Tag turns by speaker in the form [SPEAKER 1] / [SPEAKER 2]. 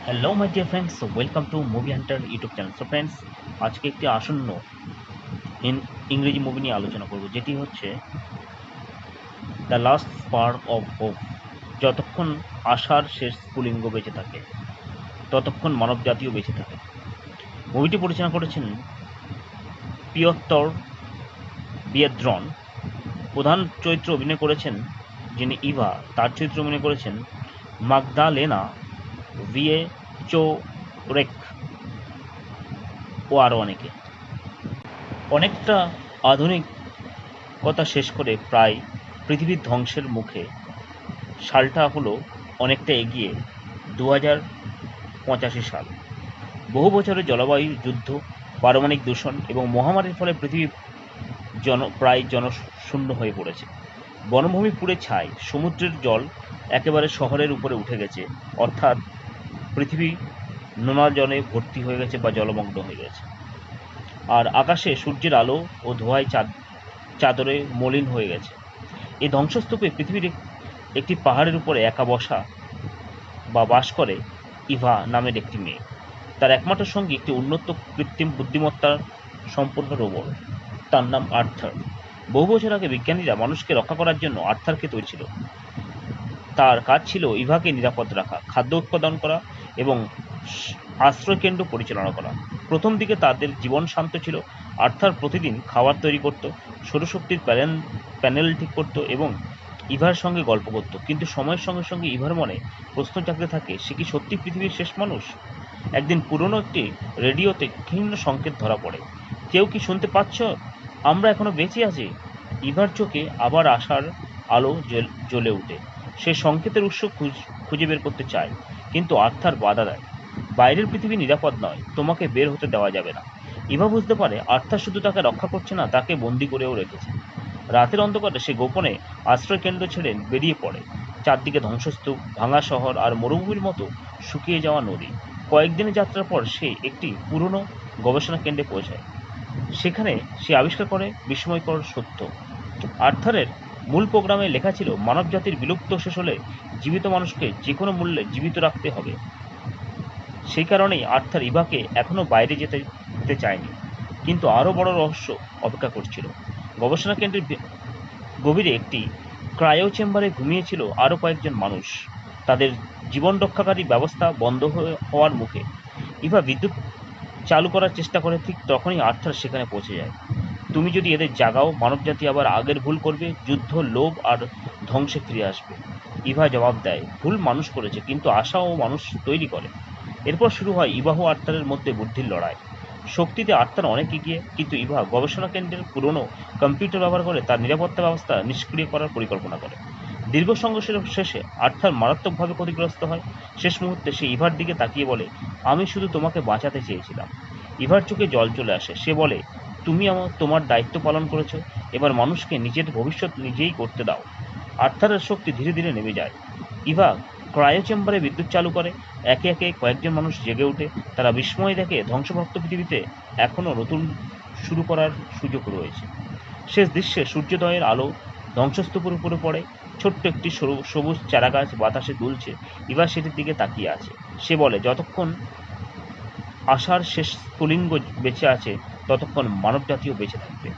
[SPEAKER 1] Hello my dear friends, welcome to movie Hunter YouTube channel. So friends, আজকে একটি আসন্ন ইংরেজি মুভি নিয়ে আলোচনা করব, যেটি হচ্ছে the last spark of hope. যতক্ষণ আশার শেষ স্ফুলিঙ্গ বেঁচে থাকে, ততক্ষণ মানব জাতিও বেঁচে থাকে। মুভিটি পরিচালনা করেছেন পিয়ত্তর বিয়েদ্রন। প্রধান চরিত্র অভিনয় করেছেন যিনি ইভা, তার চরিত্র অভিনয় করেছেন মাগদালেনা ভিয়েচোরেক ও আরও অনেকে। অনেকটা আধুনিকতা শেষ করে প্রায় পৃথিবীর ধ্বংসের মুখে, সালটা হলো অনেকটা এগিয়ে 2085 সাল। বহু বছরের জলবায়ু যুদ্ধ, পারমাণবিক দূষণ এবং মহামারীর ফলে পৃথিবী প্রায় জনশূন্য হয়ে পড়েছে। বনভূমি পুড়ে ছাই, সমুদ্রের জল একেবারে শহরের উপরে উঠে গেছে, অর্থাৎ পৃথিবী নোনা জলে ভর্তি হয়ে গেছে বা জলমগ্ন হয়ে গেছে। আর আকাশে সূর্যের আলো ও ধোঁয়ায় চাদরে মলিন হয়ে গেছে। এই ধ্বংসস্তূপে পৃথিবীর একটি পাহাড়ের উপরে একা বসা বা বাস করে ইভা নামের একটি মেয়ে। তার একমাত্র সঙ্গী একটি উন্নত কৃত্রিম বুদ্ধিমত্তার সম্পন্ন রোবট। তার নাম আর্থার। বহু বছর আগে বিজ্ঞানীরা মানুষকে রক্ষা করার জন্য আর্থারকে তৈরি ছিল। তার কাজ ছিল ইভাকে নিরাপদ রাখা, খাদ্য উৎপাদন করা এবং আশ্রয়কেন্দ্র পরিচালনা করা। প্রথম দিকে তাদের জীবন শান্ত ছিল। আর্থার প্রতিদিন খাবার তৈরি করত, সৌরশক্তির প্যানেল ঠিক করত এবং ইভার সঙ্গে গল্প করত। কিন্তু সময়ের সঙ্গে সঙ্গে ইভার মনে প্রশ্ন জাগতে থাকে, সে কি সত্যি পৃথিবীর শেষ মানুষ? একদিন পুরনো একটি রেডিওতে ক্ষীণ সংকেত ধরা পড়ে। কেউ কি শুনতে পাচ্ছ? আমরা এখনো বেঁচে আছি। ইভার চোখে আবার আশার আলো জ্বলে ওঠে। সে সংকেতের উৎস খুঁজে বের করতে চায়, কিন্তু আর্থার বাধা দেয়। বাইরের পৃথিবী নিরাপদ নয়, তোমাকে বের হতে দেওয়া যাবে না। ইভা বুঝতে পারে আর্থার শুধু তাকে রক্ষা করছে না, তাকে বন্দি করেও রেখেছে। রাতের অন্ধকারে সে গোপনে আশ্রয়কেন্দ্র ছেড়ে বেরিয়ে পড়ে। চারদিকে ধ্বংসস্তূপ, ভাঙা শহর আর মরুভূমির মতো শুকিয়ে যাওয়া নদী। কয়েকদিনের যাত্রার পর সে একটি পুরনো গবেষণা কেন্দ্রে পৌঁছায়। সেখানে সে আবিষ্কার করে বিস্ময়কর সত্য। আর্থারের মূল প্রোগ্রামে লেখা ছিল, মানবজাতির বিলুপ্ত শেষ হলে জীবিত মানুষকে যে কোনো মূল্যে জীবিত রাখতে হবে। সেই কারণেই আর্থার ইভাকে এখনও বাইরে যেতে দিতে চায়নি। কিন্তু আরও বড় রহস্য অপেক্ষা করছিল। গবেষণা কেন্দ্রের গভীরে একটি ক্রায়ো চেম্বারে ঘুমিয়েছিল আরও কয়েকজন মানুষ, তাদের জীবন রক্ষাকারী ব্যবস্থা বন্ধ হওয়ার মুখে। ইভা বিদ্যুৎ চালু করার চেষ্টা করে, ঠিক তখনই আর্থার সেখানে পৌঁছে যায়। তুমি যদি এদের জাগাও, মানবজাতি আবার আগের ভুল করবে, যুদ্ধ, লোভ আর ধ্বংসে ফিরে আসবে। ইভা জবাব দেয়, ভুল মানুষ করেছে, কিন্তু আশাও মানুষ তৈরি করে। এরপর শুরু হয় ইভা ও আর্থারের মধ্যে বুদ্ধির লড়াই। শক্তিতে আর্থার অনেক এগিয়ে, কিন্তু ইভা গবেষণা কেন্দ্রের পুরনো কম্পিউটার ব্যবহার করে তার নিরাপত্তা ব্যবস্থা নিষ্ক্রিয় করার পরিকল্পনা করে। দীর্ঘ সংঘর্ষের শেষে আর্থার মারাত্মকভাবে ক্ষতিগ্রস্ত হয়। শেষ মুহূর্তে সে ইভার দিকে তাকিয়ে বলে, আমি শুধু তোমাকে বাঁচাতে চেয়েছিলাম। ইভার চোখে জল চলে আসে। সে বলে, তুমি তোমার দায়িত্ব পালন করেছো, এবার মানুষকে নিজের ভবিষ্যৎ নিজেই করতে দাও। আর্থারের শক্তি ধীরে ধীরে নেমে যায়। ইভা ক্রায়ো চেম্বারে বিদ্যুৎ চালু করে। একে একে কয়েকজন মানুষ জেগে ওঠে। তারা বিস্ময় দেখে ধ্বংসপ্রাপ্ত পৃথিবীতে এখনও নতুন শুরু করার সুযোগ রয়েছে। শেষ দৃশ্যে সূর্যোদয়ের আলো ধ্বংসস্তূপের উপরে পড়ে। ছোট্ট একটি সবুজ চারাগাছ বাতাসে দুলছে। ইভা সেটির দিকে তাকিয়ে আছে। সে বলে, যতক্ষণ আশার শেষ স্ফুলিঙ্গ বেঁচে আছে, ততক্ষণ মানবজাতিও বেঁচে থাকবে।